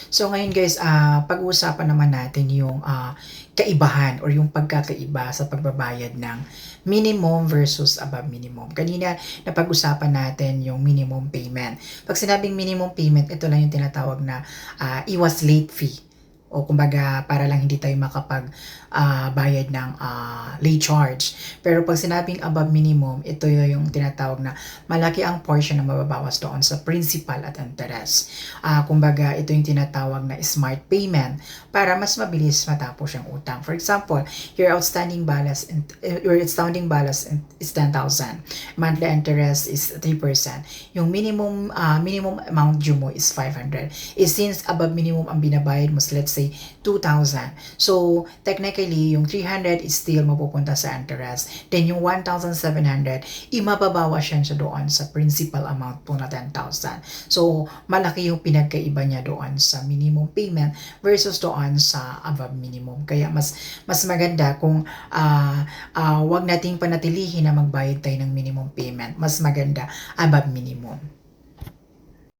So ngayon guys, pag-uusapan naman natin yung kaibahan or yung pagkakaiba sa pagbabayad ng minimum versus above minimum. Kanina napag-usapan natin yung minimum payment. Pag sinabing minimum payment, ito lang yung tinatawag na iwas late fee. O kumbaga para lang hindi tayo makapag bayad ng late charge. Pero pag sinabing above minimum, ito yung tinatawag na malaki ang portion na mababawas doon sa principal at interest. Kumbaga ito yung tinatawag na smart payment para mas mabilis matapos yung utang. For example, your outstanding balance is 10,000. Monthly interest is 3%. Yung minimum amount due mo is 500. Since above minimum ang binabayad mo, let's say 2,000. So, technically, yung 300 is still mapupunta sa interest. Then, yung 1,700, imababawas siya doon sa principal amount po na 10,000. So, malaki yung pinagkaiba niya doon sa minimum payment versus doon sa above minimum. Kaya, mas maganda kung wag nating panatilihin na magbayad tayo ng minimum payment. Mas maganda above minimum.